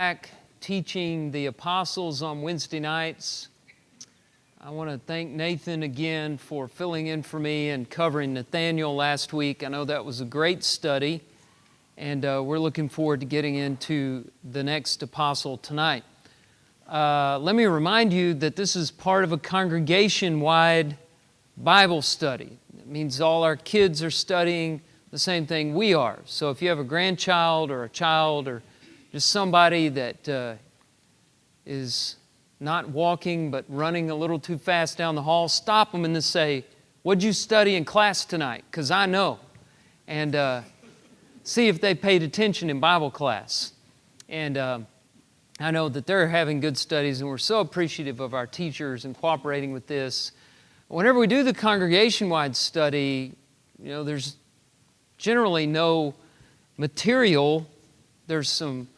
back teaching the apostles on Wednesday nights. I want to thank Nathan again for filling in for me and covering Nathaniel last week. I know that was a great study, and we're looking forward to getting into the next apostle tonight. Let me remind you that this is part of a congregation-wide Bible study. It means all our kids are studying the same thing we are. So if you have a grandchild or a child or just somebody that is not walking but running a little too fast down the hall, stop them and just say, "What'd you study in class tonight? Because I know." And see if they paid attention in Bible class. And I know that they're having good studies, and we're so appreciative of our teachers and cooperating with this. Whenever we do the congregation-wide study, there's generally no material. There's some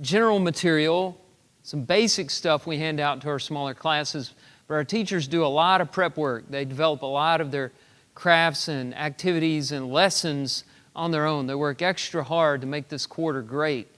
general material, some basic stuff we hand out to our smaller classes, but our teachers do a lot of prep work. They develop a lot of their crafts and activities and lessons on their own. They work extra hard to make this quarter great,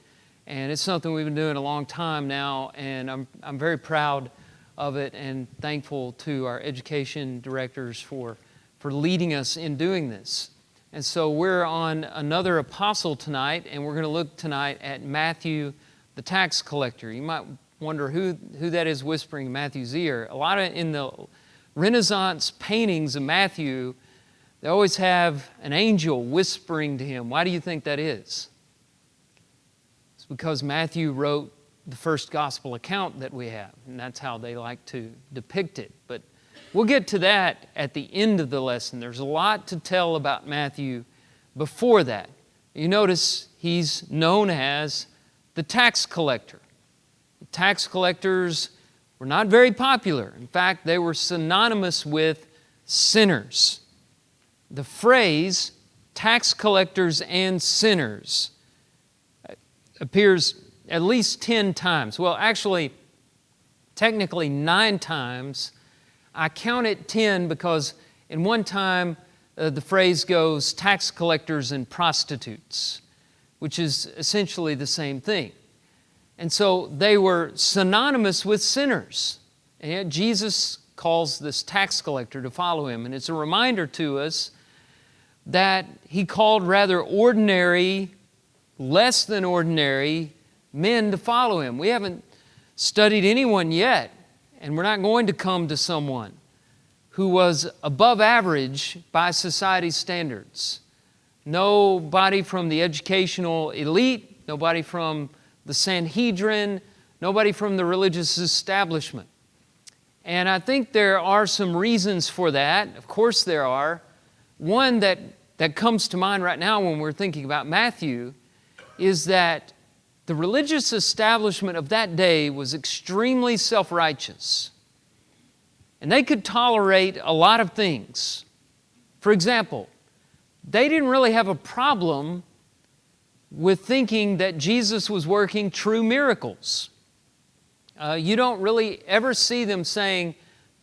and it's something we've been doing a long time now, and I'm very proud of it and thankful to our education directors for leading us in doing this. And so we're on another apostle tonight, and we're going to look tonight at Matthew, the tax collector. You might wonder who that is whispering in Matthew's ear. A lot of in the Renaissance paintings of Matthew, they always have an angel whispering to him. Why do you think that is? It's because Matthew wrote the first gospel account that we have, and that's how they like to depict it. But we'll get to that at the end of the lesson. There's a lot to tell about Matthew before that. You notice he's known as the tax collector. The tax collectors were not very popular. In fact, they were synonymous with sinners. The phrase tax collectors and sinners appears at least 10 times. Well, actually, technically 9 times. I count it 10 because in one time the phrase goes tax collectors and prostitutes, which is essentially the same thing. And so they were synonymous with sinners. And yet Jesus calls this tax collector to follow him. And it's a reminder to us that he called rather ordinary, less than ordinary men to follow him. We haven't studied anyone yet, and we're not going to come to someone who was above average by society's standards. Nobody from the educational elite, nobody from the Sanhedrin, nobody from the religious establishment. And I think there are some reasons for that. Of course there are. One that comes to mind right now when we're thinking about Matthew is that the religious establishment of that day was extremely self-righteous. And they could tolerate a lot of things. For example, they didn't really have a problem with thinking that Jesus was working true miracles. You don't really ever see them saying,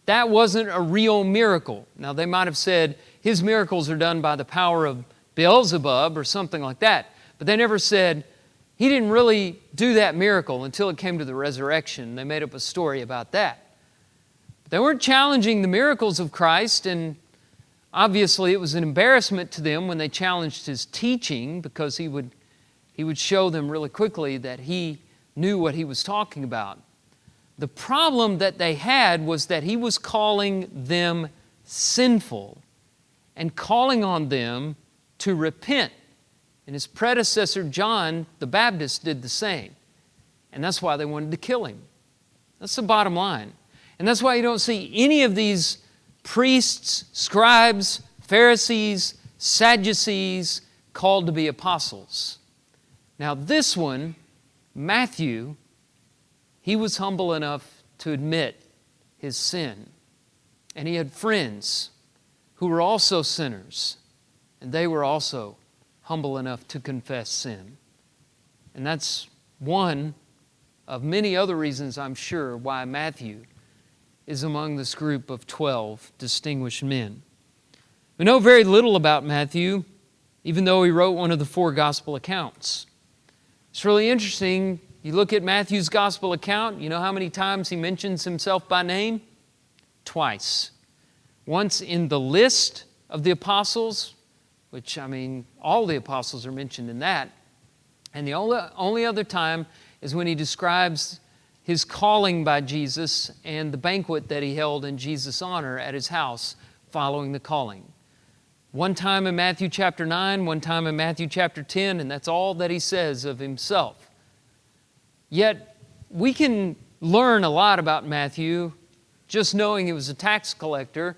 that wasn't a real miracle. Now, they might have said, his miracles are done by the power of Beelzebub or something like that. But they never said, he didn't really do that miracle until it came to the resurrection. They made up a story about that. But they weren't challenging the miracles of Christ, and obviously it was an embarrassment to them when they challenged his teaching, because he would show them really quickly that he knew what he was talking about. The problem that they had was that he was calling them sinful and calling on them to repent. And his predecessor, John the Baptist, did the same. And that's why they wanted to kill him. That's the bottom line. And that's why you don't see any of these priests, scribes, Pharisees, Sadducees called to be apostles. Now this one, Matthew, he was humble enough to admit his sin. And he had friends who were also sinners, and they were also humble enough to confess sin. And that's one of many other reasons, I'm sure, why Matthew is among this group of 12 distinguished men. We know very little about Matthew, even though he wrote one of the 4 gospel accounts. It's really interesting You look at Matthew's gospel account, you know how many times he mentions himself by name? Twice. Once in the list of the apostles, which, all the apostles are mentioned in that. And the only other time is when he describes his calling by Jesus and the banquet that he held in Jesus' honor at his house following the calling. One time in Matthew chapter 9, one time in Matthew chapter 10, and that's all that he says of himself. Yet, we can learn a lot about Matthew just knowing he was a tax collector,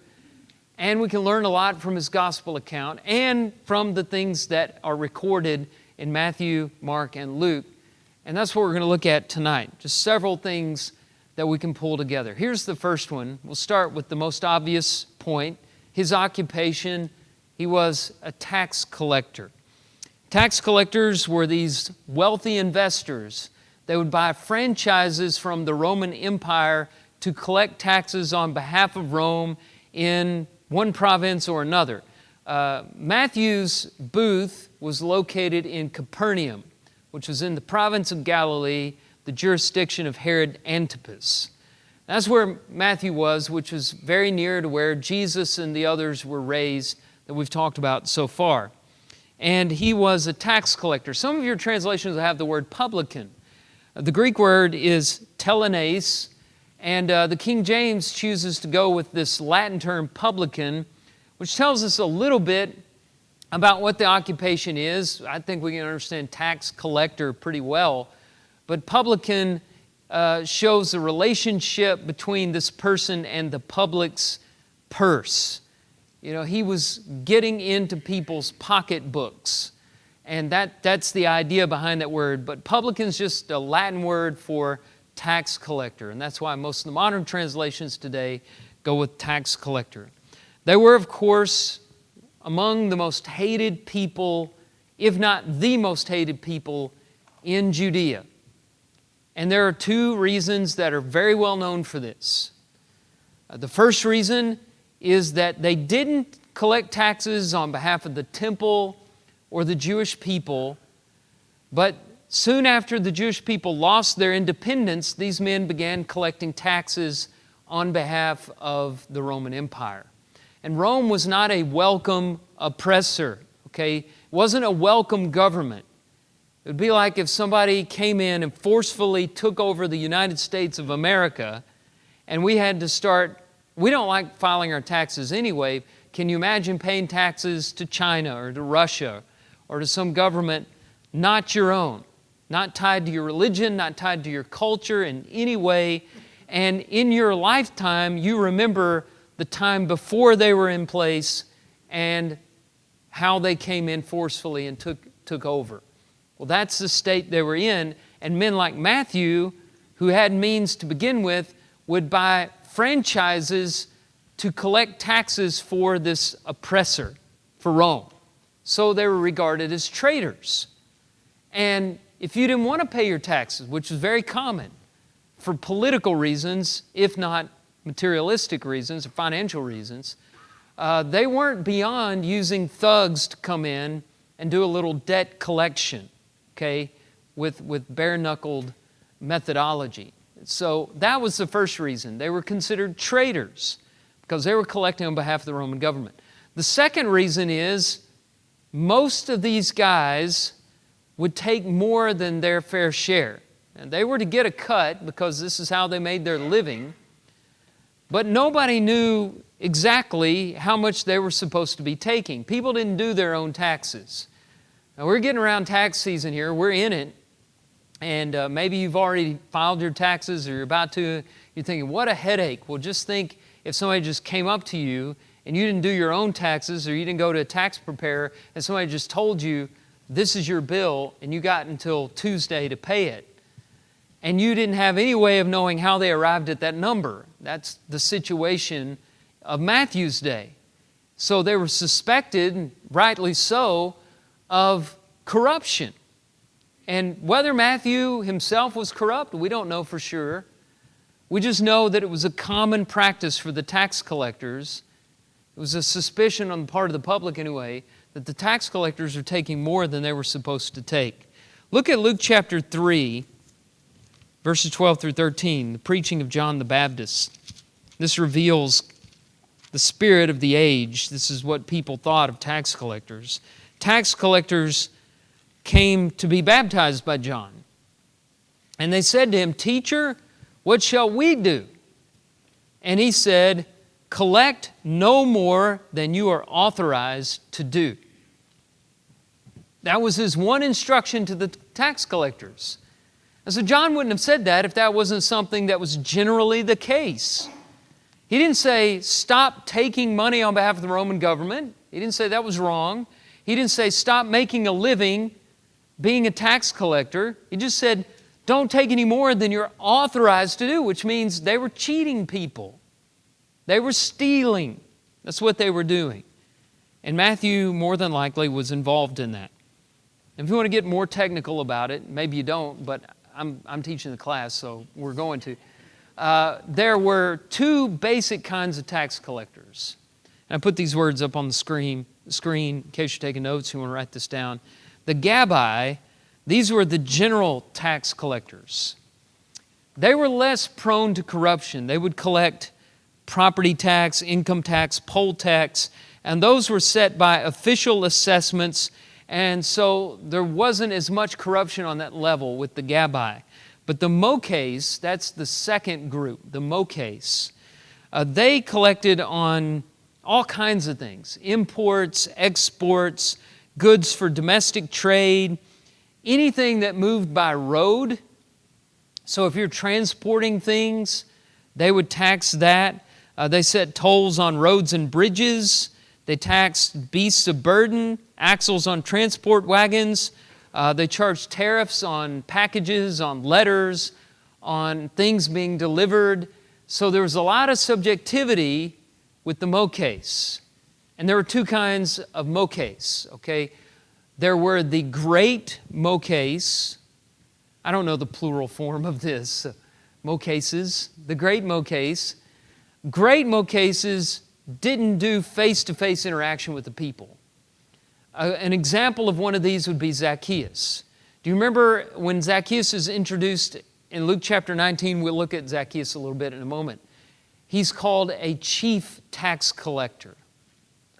and we can learn a lot from his gospel account and from the things that are recorded in Matthew, Mark, and Luke. And that's what we're going to look at tonight. Just several things that we can pull together. Here's the first one. We'll start with the most obvious point. His occupation, he was a tax collector. Tax collectors were these wealthy investors. They would buy franchises from the Roman Empire to collect taxes on behalf of Rome in one province or another. Matthew's booth was located in Capernaum, which was in the province of Galilee, the jurisdiction of Herod Antipas. That's where Matthew was, which was very near to where Jesus and the others were raised that we've talked about so far. And he was a tax collector. Some of your translations have the word publican. The Greek word is telenes, and the King James chooses to go with this Latin term publican, which tells us a little bit about what the occupation is. I think we can understand tax collector pretty well, but publican shows the relationship between this person and the public's purse. You know, he was getting into people's pocketbooks, and that's the idea behind that word. But publican's just a Latin word for tax collector, and that's why most of the modern translations today go with tax collector. They were, of course, among the most hated people, if not the most hated people, in Judea. And there are two reasons that are very well known for this. The first reason is that they didn't collect taxes on behalf of the temple or the Jewish people, but soon after the Jewish people lost their independence, these men began collecting taxes on behalf of the Roman Empire. And Rome was not a welcome oppressor, okay? It wasn't a welcome government. It would be like if somebody came in and forcefully took over the United States of America, and we had to start, we don't like filing our taxes anyway. Can you imagine paying taxes to China or to Russia or to some government not your own, not tied to your religion, not tied to your culture in any way? And in your lifetime, you remember the time before they were in place and how they came in forcefully and took over. Well, that's the state they were in, and men like Matthew, who had means to begin with, would buy franchises to collect taxes for this oppressor, for Rome. So they were regarded as traitors. And if you didn't want to pay your taxes, which was very common for political reasons, if not materialistic reasons or financial reasons, they weren't beyond using thugs to come in and do a little debt collection, okay, with bare-knuckled methodology. So that was the first reason. They were considered traitors because they were collecting on behalf of the Roman government. The second reason is most of these guys would take more than their fair share. And they were to get a cut because this is how they made their living. But nobody knew exactly how much they were supposed to be taking. People didn't do their own taxes. Now, we're getting around tax season here. We're in it. And maybe you've already filed your taxes or you're about to. You're thinking, what a headache. Well, just think if somebody just came up to you and you didn't do your own taxes or you didn't go to a tax preparer and somebody just told you, this is your bill, and you got until Tuesday to pay it. And you didn't have any way of knowing how they arrived at that number. That's the situation of Matthew's day. So they were suspected, rightly so, of corruption. And whether Matthew himself was corrupt, we don't know for sure. We just know that it was a common practice for the tax collectors. It was a suspicion on the part of the public anyway, that the tax collectors are taking more than they were supposed to take. Look at Luke chapter 3. Verses 12 through 13, the preaching of John the Baptist. This reveals the spirit of the age. This is what people thought of tax collectors. Tax collectors came to be baptized by John. And they said to him, "Teacher, what shall we do?" And he said, "Collect no more than you are authorized to do." That was his one instruction to the tax collectors. And so John wouldn't have said that if that wasn't something that was generally the case. He didn't say, "Stop taking money on behalf of the Roman government." He didn't say that was wrong. He didn't say, "Stop making a living being a tax collector." He just said, "Don't take any more than you're authorized to do," which means they were cheating people. They were stealing. That's what they were doing. And Matthew, more than likely, was involved in that. If you want to get more technical about it, maybe you don't, but I'm teaching the class, so we're going to. There were two basic kinds of tax collectors. And I put these words up on the screen in case you're taking notes, you want to write this down. The Gabbai, these were the general tax collectors. They were less prone to corruption. They would collect property tax, income tax, poll tax, and those were set by official assessments, and so there wasn't as much corruption on that level with the Gabbai. But the Mokhes, that's the second group, the Mokhes, they collected on all kinds of things: imports, exports, goods for domestic trade, anything that moved by road. So if you're transporting things, they would tax that. They set tolls on roads and bridges. They taxed beasts of burden, axles on transport wagons. They charged tariffs on packages, on letters, on things being delivered. So there was a lot of subjectivity with the Mokhes. And there were two kinds of Mokhes, okay? There were the great Mokhes. I don't know the plural form of this. Mokheses, the great Mokhes. Great Mokheses didn't do face-to-face interaction with the people. An example of one of these would be Zacchaeus. Do you remember when Zacchaeus is introduced in Luke chapter 19? We'll look at Zacchaeus a little bit in a moment. He's called a chief tax collector.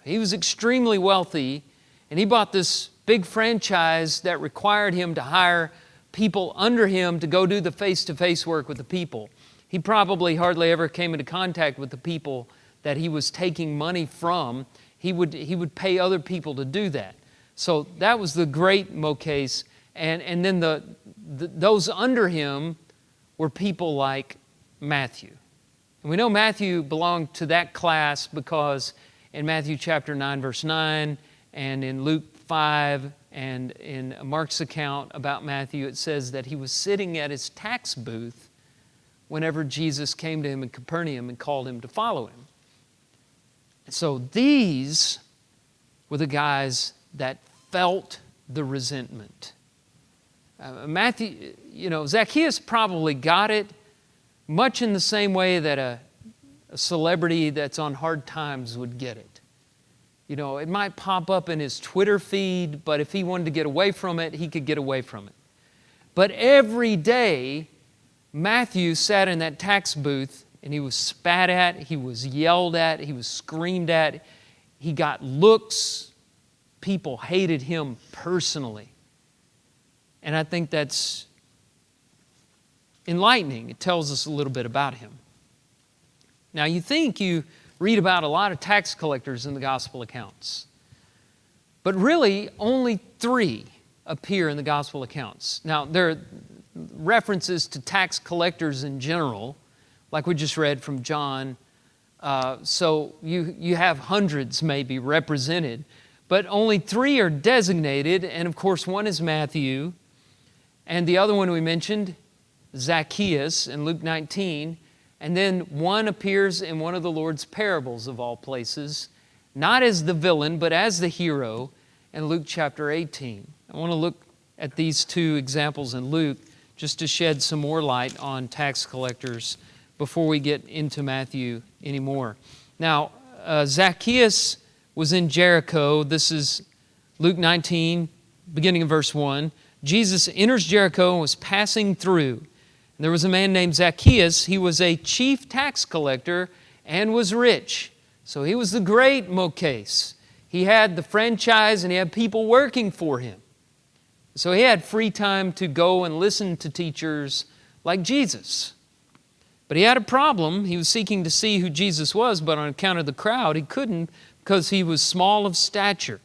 He was extremely wealthy, and he bought this big franchise that required him to hire people under him to go do the face-to-face work with the people. He probably hardly ever came into contact with the people that he was taking money from. He would pay other people to do that. So that was the great Mokhes. And then those under him were people like Matthew. And we know Matthew belonged to that class because in Matthew chapter 9, verse 9, and in Luke 5, and in Mark's account about Matthew, it says that he was sitting at his tax booth whenever Jesus came to him in Capernaum and called him to follow him. So these were the guys that felt the resentment. Zacchaeus probably got it much in the same way that a celebrity that's on hard times would get it. You know, it might pop up in his Twitter feed, but if he wanted to get away from it, he could get away from it. But every day, Matthew sat in that tax booth and he was spat at, he was yelled at, he was screamed at, he got looks. People hated him personally. And I think that's enlightening. It tells us a little bit about him. Now, you think you read about a lot of tax collectors in the gospel accounts, but really only 3 appear in the gospel accounts. Now, there are references to tax collectors in general, like we just read from John. So you have hundreds maybe represented, but only 3 are designated, and of course one is Matthew, and the other one we mentioned, Zacchaeus in Luke 19, and then one appears in one of the Lord's parables of all places, not as the villain, but as the hero in Luke chapter 18. I want to look at these 2 examples in Luke just to shed some more light on tax collectors before we get into Matthew anymore. Now, Zacchaeus was in Jericho. This is Luke 19, beginning in verse 1. Jesus enters Jericho and was passing through. There was a man named Zacchaeus. He was a chief tax collector and was rich. So he was the great Mokase. He had the franchise and he had people working for him. So he had free time to go and listen to teachers like Jesus. But he had a problem. He was seeking to see who Jesus was, but on account of the crowd, he couldn't because he was small of stature.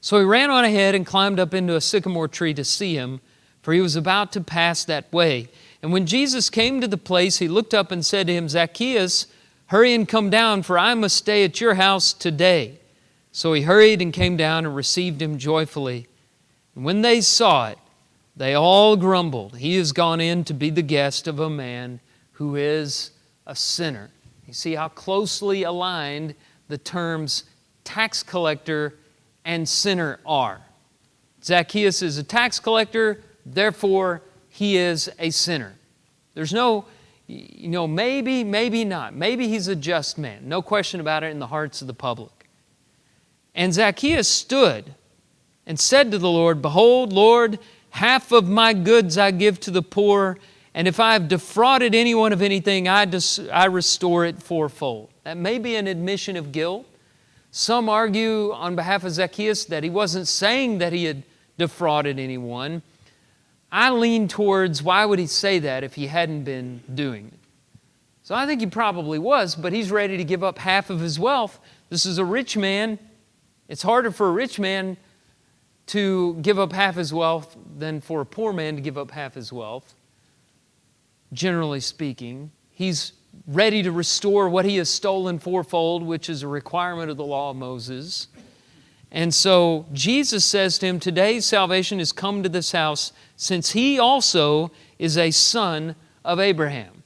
So he ran on ahead and climbed up into a sycamore tree to see him, for he was about to pass that way. And when Jesus came to the place, he looked up and said to him, Zacchaeus, hurry and come down, for I must stay at your house today. So he hurried and came down and received him joyfully. And when they saw it, they all grumbled. He has gone in to be the guest of a man who is a sinner. You see how closely aligned the terms tax collector and sinner are. Zacchaeus is a tax collector, therefore he is a sinner. There's no, maybe, maybe not. Maybe he's a just man. No question about it in the hearts of the public. And Zacchaeus stood and said to the Lord, Behold, Lord, half of my goods I give to the poor, and if I have defrauded anyone of anything, I restore it fourfold. That may be an admission of guilt. Some argue on behalf of Zacchaeus that he wasn't saying that he had defrauded anyone. I lean towards, why would he say that if he hadn't been doing it? So I think he probably was, but he's ready to give up half of his wealth. This is a rich man. It's harder for a rich man to give up half his wealth than for a poor man to give up half his wealth. Generally speaking, he's ready to restore what he has stolen fourfold, which is a requirement of the law of Moses. And so Jesus says to him, Today salvation has come to this house, since he also is a son of Abraham.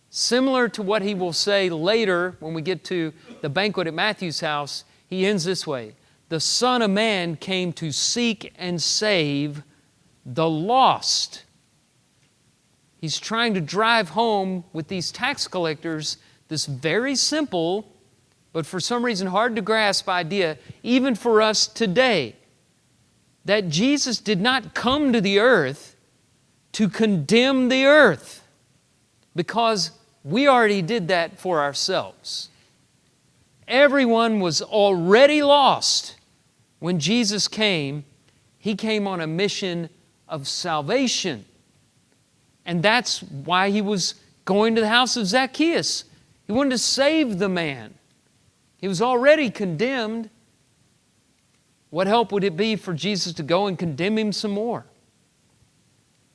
Similar to what he will say later when we get to the banquet at Matthew's house, he ends this way. The Son of Man came to seek and save the lost. He's trying to drive home with these tax collectors this very simple, but for some reason hard to grasp idea, even for us today, that Jesus did not come to the earth to condemn the earth, because we already did that for ourselves. Everyone was already lost. When Jesus came, He came on a mission of salvation. And that's why He was going to the house of Zacchaeus. He wanted to save the man. He was already condemned. What help would it be for Jesus to go and condemn him some more?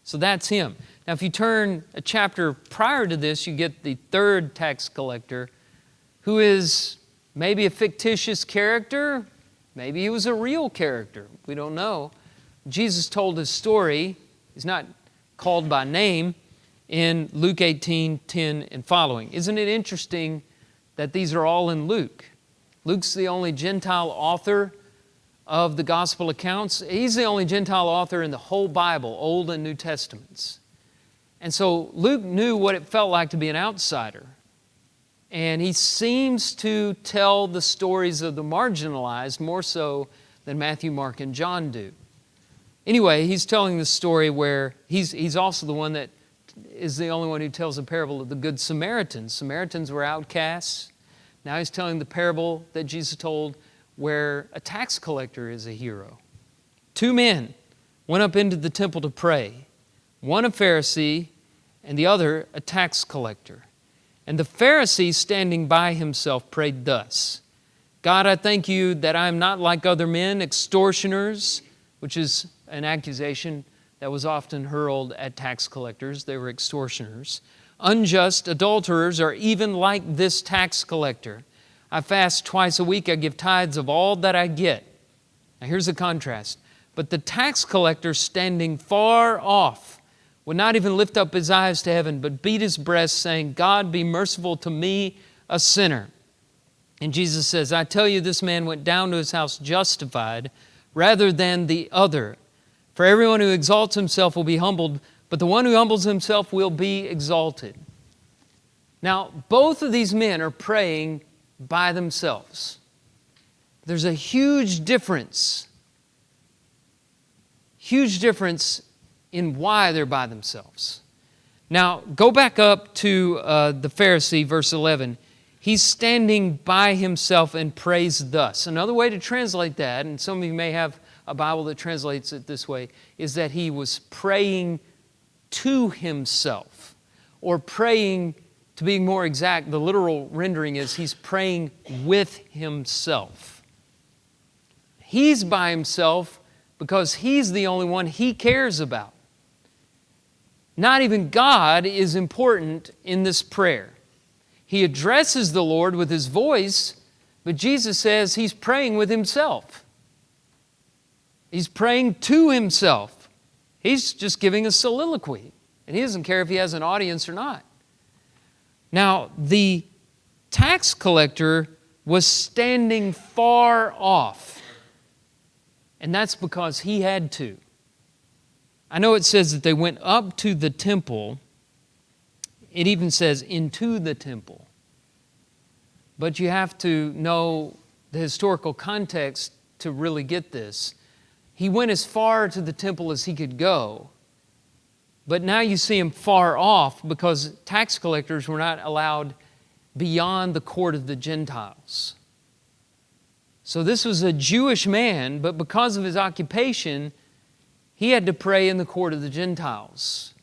So that's him. Now if you turn a chapter prior to this, you get the third tax collector, who is maybe a fictitious character. Maybe he was a real character. We don't know. Jesus told his story. He's not called by name in Luke 18:10 and following. Isn't it interesting that these are all in Luke? Luke's the only Gentile author of the gospel accounts. He's the only Gentile author in the whole Bible, Old and New Testaments. And so Luke knew what it felt like to be an outsider. And he seems to tell the stories of the marginalized more so than Matthew, Mark, and John do. Anyway, he's telling the story where he's also the one that is the only one who tells the parable of the Good Samaritans. Samaritans were outcasts. Now he's telling the parable that Jesus told where a tax collector is a hero. Two men went up into the temple to pray, one a Pharisee and the other a tax collector. And the Pharisee, standing by himself, prayed thus, God, I thank you that I am not like other men, extortioners, which is an accusation that was often hurled at tax collectors. They were extortioners. Unjust, adulterers, or even like this tax collector. I fast twice a week. I give tithes of all that I get. Now here's the contrast. But the tax collector, standing far off, would not even lift up his eyes to heaven, but beat his breast, saying, God, be merciful to me, a sinner. And Jesus says, I tell you, this man went down to his house justified rather than the other. For everyone who exalts himself will be humbled, but the one who humbles himself will be exalted. Now, both of these men are praying by themselves. There's a huge difference in why they're by themselves. Now, go back up to the Pharisee, verse 11. He's standing by himself and prays thus. Another way to translate that, and some of you may have a Bible that translates it this way, is that he was praying to himself. Or praying, to be more exact, the literal rendering is he's praying with himself. He's by himself because he's the only one he cares about. Not even God is important in this prayer. He addresses the Lord with his voice, but Jesus says he's praying with himself. He's praying to himself. He's just giving a soliloquy, and he doesn't care if he has an audience or not. Now, the tax collector was standing far off, and that's because he had to. I know it says that they went up to the temple. It even says into the temple. But you have to know the historical context to really get this. He went as far to the temple as he could go. But now you see him far off because tax collectors were not allowed beyond the court of the Gentiles. So this was a Jewish man, but because of his occupation, he had to pray in the court of the Gentiles.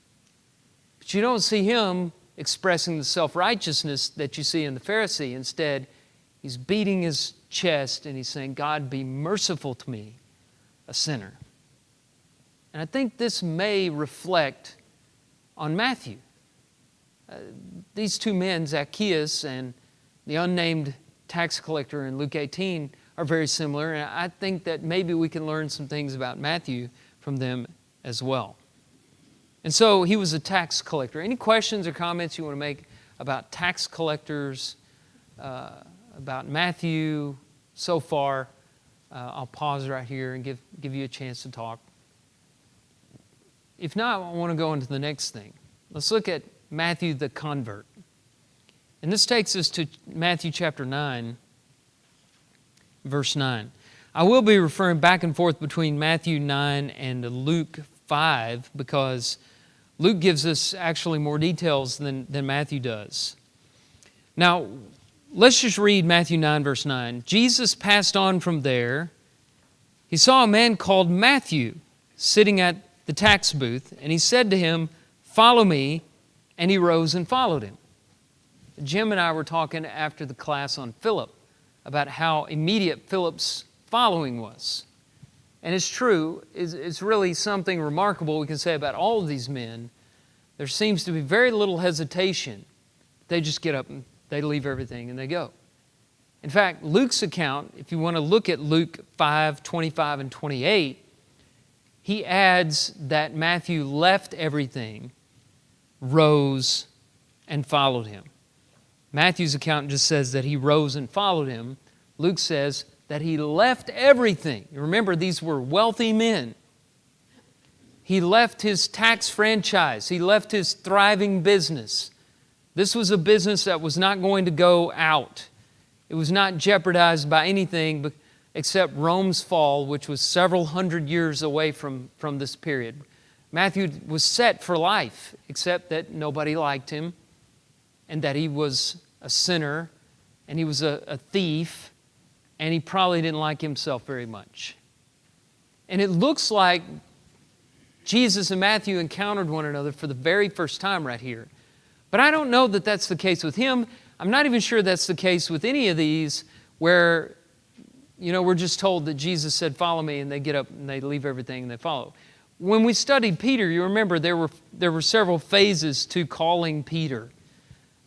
But you don't see him expressing the self-righteousness that you see in the Pharisee. Instead, he's beating his chest and he's saying, God, be merciful to me, a sinner. And I think this may reflect on Matthew. These two men, Zacchaeus and the unnamed tax collector in Luke 18, are very similar. And I think that maybe we can learn some things about Matthew from them as well. And so he was a tax collector. Any questions or comments you want to make about tax collectors, about Matthew so far? I'll pause right here and give you a chance to talk. If not, I want to go into the next thing. Let's look at Matthew the convert. And this takes us to Matthew chapter 9, verse 9. I will be referring back and forth between Matthew 9 and Luke 5 because Luke gives us actually more details than Matthew does. Now, let's just read Matthew 9, verse 9. Jesus passed on from there. He saw a man called Matthew sitting at the tax booth, and he said to him, "Follow me," and he rose and followed him. Jim and I were talking after the class on Philip about how immediate Philip's following was. And it's true, it's really something remarkable we can say about all of these men. There seems to be very little hesitation. They just get up and they leave everything and they go. In fact, Luke's account, if you want to look at Luke 5, 25 and 28, he adds that Matthew left everything, rose, and followed him. Matthew's account just says that he rose and followed him. Luke says that he left everything. Remember, these were wealthy men. He left his tax franchise. He left his thriving business. This was a business that was not going to go out. It was not jeopardized by anything except Rome's fall, which was several hundred years away from this period. Matthew was set for life, except that nobody liked him and that he was a sinner and he was a thief and he probably didn't like himself very much. And it looks like Jesus and Matthew encountered one another for the very first time right here. But I don't know that that's the case with him. I'm not even sure that's the case with any of these where, we're just told that Jesus said, "Follow me," and they get up and they leave everything and they follow. When we studied Peter, you remember there were several phases to calling Peter.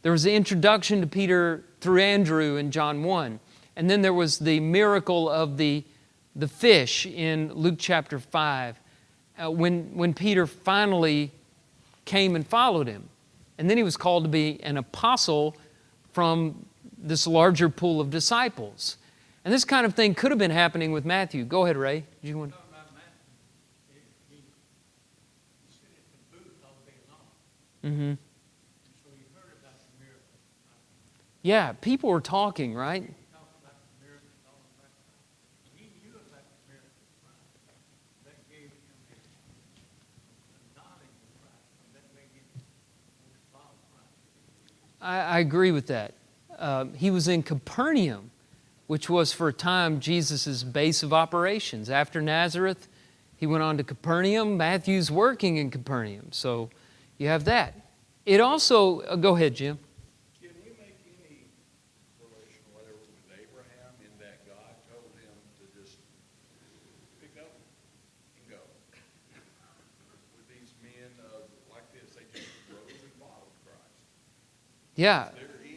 There was the introduction to Peter through Andrew in John 1. And then there was the miracle of the fish in Luke chapter 5 when Peter finally came and followed him. And then he was called to be an apostle from this larger pool of disciples. And this kind of thing could have been happening with Matthew. Go ahead, Ray. Did you want to? Mm-hmm. So you heard about the miracle. Yeah, people were talking, right? He knew about the miracle. That gave him a nodding. That made him I agree with that. He was in Capernaum, which was for a time Jesus' base of operations. After Nazareth, he went on to Capernaum. Matthew's working in Capernaum, so you have that. It also, go ahead, Jim. Can you make any relation, whatever, with Abraham in that God told him to just pick up and go? With these men like this, they just rose and followed Christ. Yeah,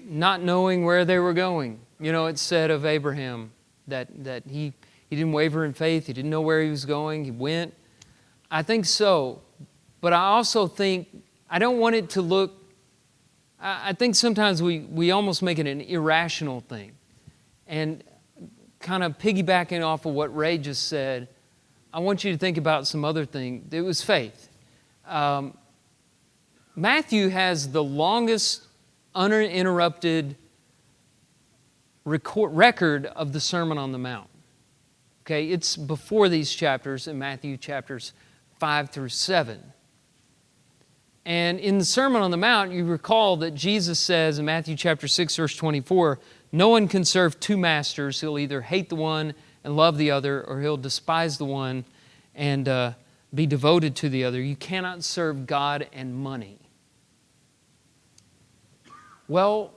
not knowing where they were going. You know, it said of Abraham that he didn't waver in faith. He didn't know where he was going. He went. I think so. But I also think, I don't want it to look, I think sometimes we almost make it an irrational thing. And kind of piggybacking off of what Ray just said, I want you to think about some other thing. It was faith. Matthew has the longest uninterrupted record of the Sermon on the Mount. Okay, it's before these chapters in Matthew chapters 5 through 7. And in the Sermon on the Mount, you recall that Jesus says in Matthew chapter 6, verse 24, no one can serve two masters. He'll either hate the one and love the other, or he'll despise the one and be devoted to the other. You cannot serve God and money. Well,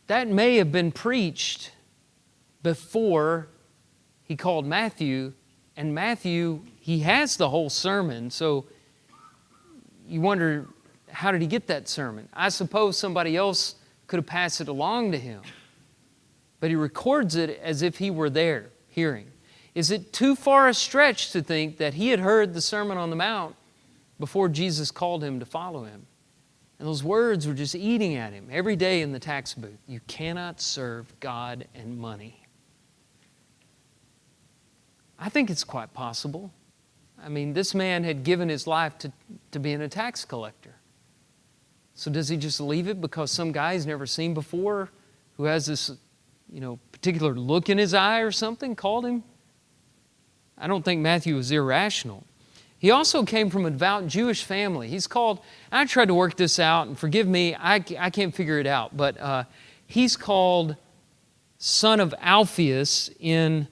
that may have been preached before he called Matthew, and Matthew, he has the whole sermon, so you wonder, how did he get that sermon? I suppose somebody else could have passed it along to him, but he records it as if he were there hearing. Is it too far a stretch to think that he had heard the Sermon on the Mount before Jesus called him to follow him? And those words were just eating at him every day in the tax booth. You cannot serve God and money. I think it's quite possible. I mean, this man had given his life to being a tax collector. So does he just leave it because some guy he's never seen before who has this, particular look in his eye or something called him? I don't think Matthew was irrational. He also came from a devout Jewish family. He's called, I tried to work this out, and forgive me, I can't figure it out, but he's called son of Alphaeus in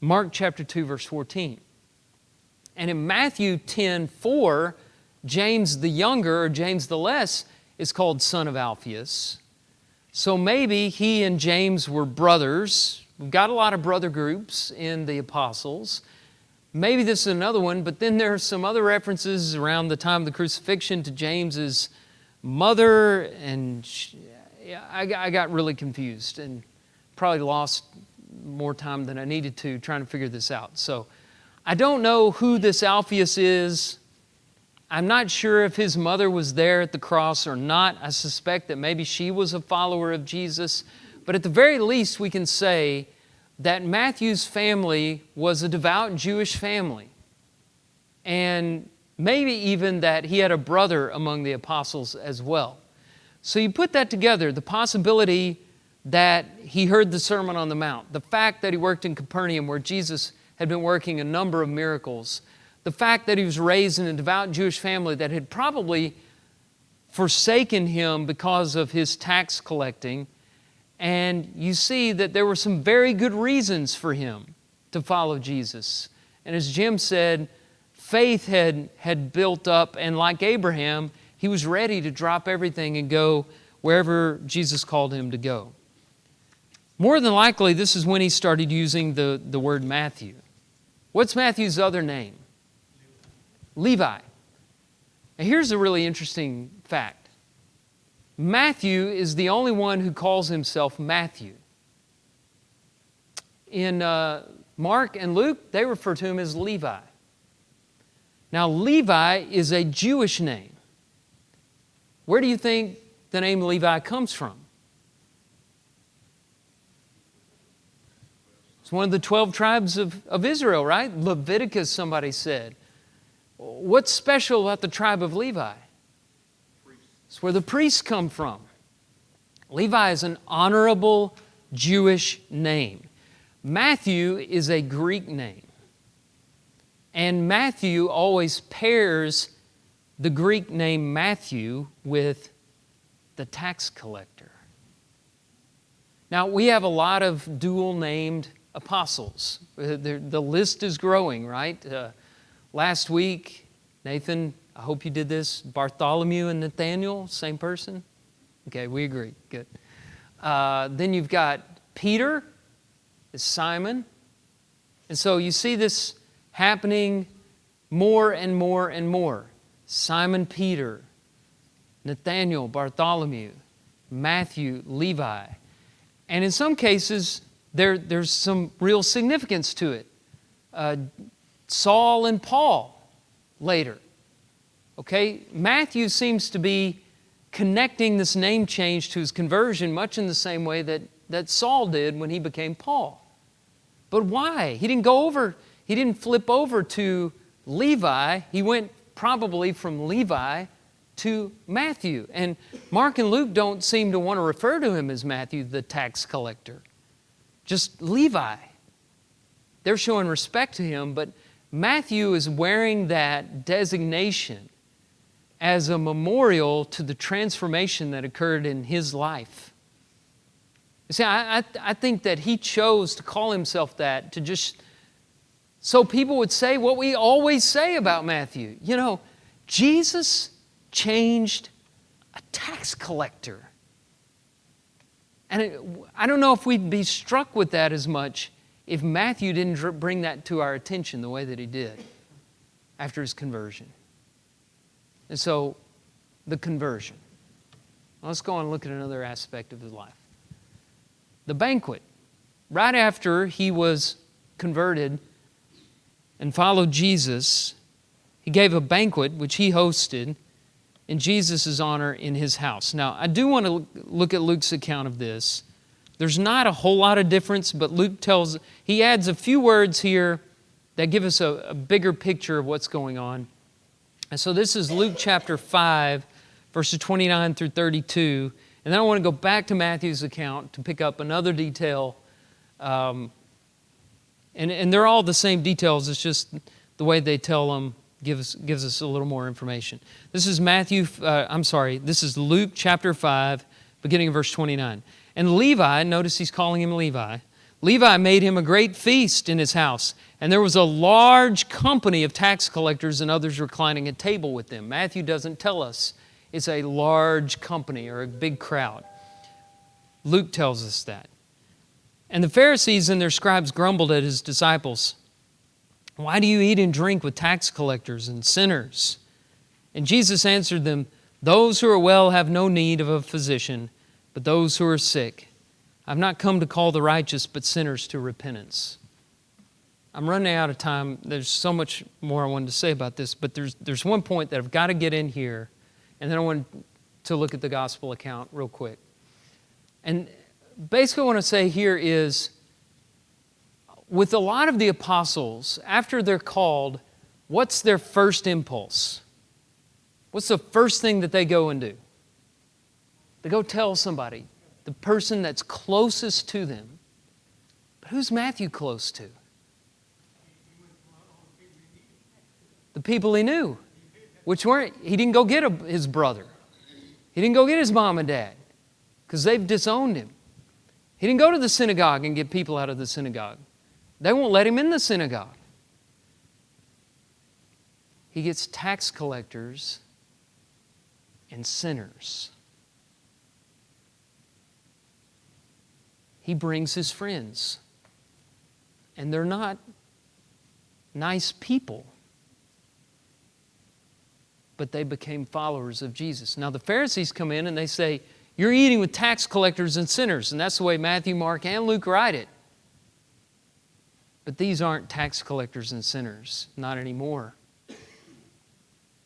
Mark chapter 2, verse 14. And in Matthew 10:4, James the younger, or James the less, is called son of Alphaeus. So maybe he and James were brothers. We've got a lot of brother groups in the apostles. Maybe this is another one, but then there are some other references around the time of the crucifixion to James's mother, and I got really confused and probably lost more time than I needed to trying to figure this out. So I don't know who this Alphaeus is. I'm not sure if his mother was there at the cross or not. I suspect that maybe she was a follower of Jesus. But at the very least, we can say that Matthew's family was a devout Jewish family. And maybe even that he had a brother among the apostles as well. So you put that together, the possibility that he heard the Sermon on the Mount, the fact that he worked in Capernaum where Jesus had been working a number of miracles, the fact that he was raised in a devout Jewish family that had probably forsaken him because of his tax collecting. And you see that there were some very good reasons for him to follow Jesus. And as Jim said, faith had built up, and like Abraham, he was ready to drop everything and go wherever Jesus called him to go. More than likely, this is when he started using the word Matthew. What's Matthew's other name? Levi. Now here's a really interesting fact. Matthew is the only one who calls himself Matthew. In Mark and Luke, they refer to him as Levi. Now, Levi is a Jewish name. Where do you think the name Levi comes from? It's one of the 12 tribes of Israel, right? Leviticus, somebody said. What's special about the tribe of Levi? It's where the priests come from. Levi is an honorable Jewish name. Matthew is a Greek name. And Matthew always pairs the Greek name Matthew with the tax collector. Now, we have a lot of dual-named apostles. The list is growing, right? Last week, Nathan, I hope you did this, Bartholomew and Nathaniel, same person? Okay, we agree. Good. Then you've got Peter, is Simon. And so you see this happening more and more and more. Simon Peter, Nathaniel, Bartholomew, Matthew, Levi. And in some cases, there's some real significance to it. Saul and Paul later. Okay, Matthew seems to be connecting this name change to his conversion much in the same way that Saul did when he became Paul. But why? He didn't flip over to Levi. He went probably from Levi to Matthew. And Mark and Luke don't seem to want to refer to him as Matthew, the tax collector. Just Levi. They're showing respect to him, but Matthew is wearing that designation as a memorial to the transformation that occurred in his life. You see, I think that he chose to call himself that to just so people would say what we always say about Matthew. You know, Jesus changed a tax collector. And I don't know if we'd be struck with that as much if Matthew didn't bring that to our attention the way that he did after his conversion. And so, the conversion. Let's go on and look at another aspect of his life. The banquet. Right after he was converted and followed Jesus, he gave a banquet which he hosted in Jesus' honor in his house. Now, I do want to look at Luke's account of this. There's not a whole lot of difference, but Luke he adds a few words here that give us a bigger picture of what's going on. And so this is Luke chapter 5, verses 29 through 32. And then I want to go back to Matthew's account to pick up another detail. And they're all the same details. It's just the way they tell them gives us a little more information. This is this is Luke chapter 5, beginning of verse 29. And Levi, notice he's calling him Levi. Levi made him a great feast in his house, and there was a large company of tax collectors and others reclining at table with them. Matthew doesn't tell us it's a large company or a big crowd. Luke tells us that. And the Pharisees and their scribes grumbled at his disciples. Why do you eat and drink with tax collectors and sinners? And Jesus answered them, those who are well have no need of a physician, but those who are sick. I've not come to call the righteous, but sinners to repentance. I'm running out of time. There's so much more I wanted to say about this, but there's one point that I've got to get in here, and then I want to look at the gospel account real quick. And basically what I want to say here is, with a lot of the apostles, after they're called, what's their first impulse? What's the first thing that they go and do? They go tell somebody, the person that's closest to them. But who's Matthew close to? The people he knew, which weren't, he didn't go get his brother. He didn't go get his mom and dad because they've disowned him. He didn't go to the synagogue and get people out of the synagogue. They won't let him in the synagogue. He gets tax collectors and sinners. He brings his friends. And they're not nice people, but they became followers of Jesus. Now the Pharisees come in and they say, you're eating with tax collectors and sinners. And that's the way Matthew, Mark, and Luke write it. But these aren't tax collectors and sinners, not anymore.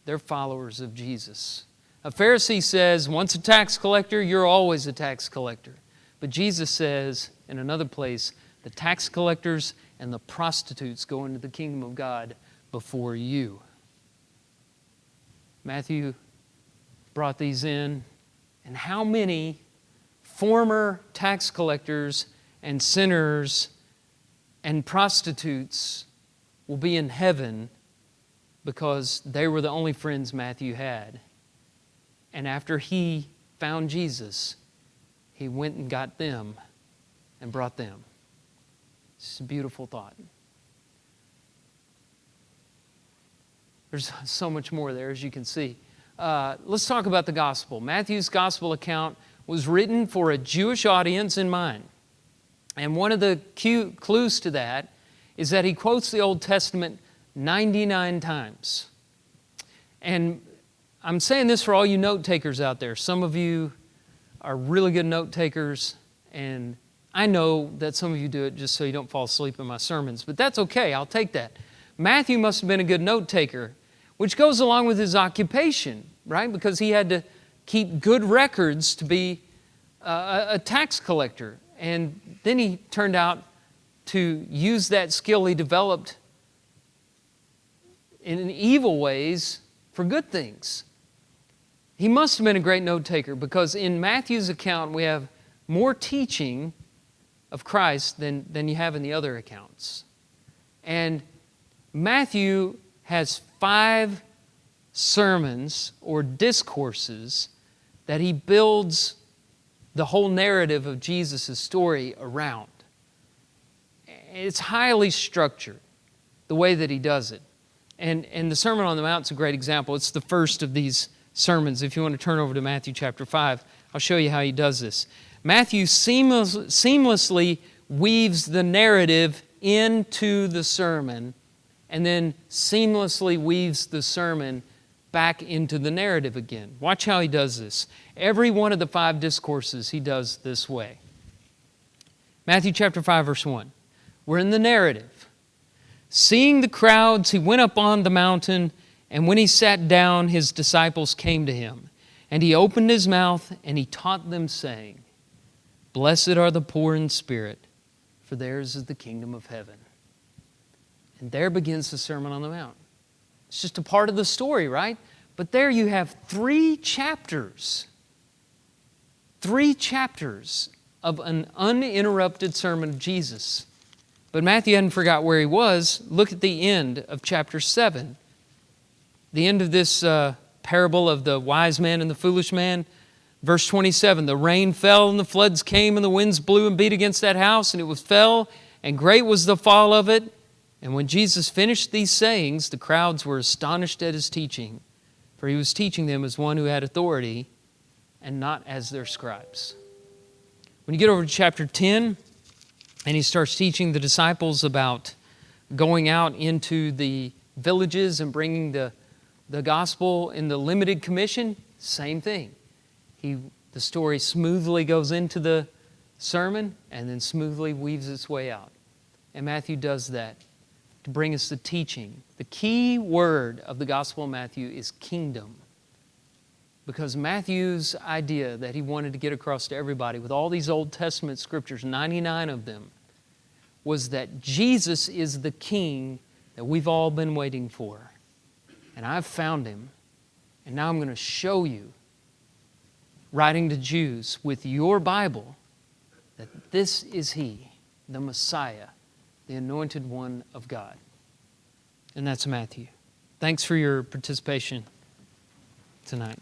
They're followers of Jesus. A Pharisee says, once a tax collector, you're always a tax collector. But Jesus says in another place, the tax collectors and the prostitutes go into the kingdom of God before you. Matthew brought these in. And how many former tax collectors and sinners and prostitutes will be in heaven because they were the only friends Matthew had. And after he found Jesus, he went and got them and brought them. It's a beautiful thought. There's so much more there, as you can see. Let's talk about the gospel. Matthew's gospel account was written for a Jewish audience in mind. And one of the clues to that is that he quotes the Old Testament 99 times. And I'm saying this for all you note takers out there. Some of you are really good note takers, and I know that some of you do it just so you don't fall asleep in my sermons, but that's okay. I'll take that. Matthew must have been a good note taker, which goes along with his occupation, right? Because he had to keep good records to be a tax collector. And then he turned out to use that skill he developed in evil ways for good things. He must have been a great note taker, because in Matthew's account we have more teaching of Christ than you have in the other accounts. And Matthew has 5 sermons or discourses that he builds the whole narrative of Jesus' story around. It's highly structured, the way that he does it. And the Sermon on the Mount is a great example. It's the first of these sermons. If you want to turn over to Matthew chapter 5, I'll show you how he does this. Matthew seamlessly weaves the narrative into the sermon, and then seamlessly weaves the sermon back into the narrative again. Watch how he does this. Every one of the 5 discourses he does this way. Matthew chapter 5, verse 1. We're in the narrative. Seeing the crowds, he went up on the mountain, and when he sat down, his disciples came to him. And he opened his mouth, and he taught them, saying, Blessed are the poor in spirit, for theirs is the kingdom of heaven. And there begins the Sermon on the Mount. It's just a part of the story, right? But there you have 3 chapters. 3 chapters of an uninterrupted sermon of Jesus. But Matthew hadn't forgot where he was. Look at the end of chapter 7. The end of this parable of the wise man and the foolish man. Verse 27, the rain fell and the floods came and the winds blew and beat against that house, and it was fell, and great was the fall of it. And when Jesus finished these sayings, the crowds were astonished at his teaching, for he was teaching them as one who had authority and not as their scribes. When you get over to chapter 10, and he starts teaching the disciples about going out into the villages and bringing the gospel in the limited commission, same thing. The story smoothly goes into the sermon and then smoothly weaves its way out. And Matthew does that to bring us the teaching. The key word of the Gospel of Matthew is kingdom. Because Matthew's idea that he wanted to get across to everybody with all these Old Testament scriptures, 99 of them, was that Jesus is the King that we've all been waiting for. And I've found Him. And now I'm going to show you, writing to Jews with your Bible, that this is He, the Messiah, the Anointed One of God. And that's Matthew. Thanks for your participation tonight.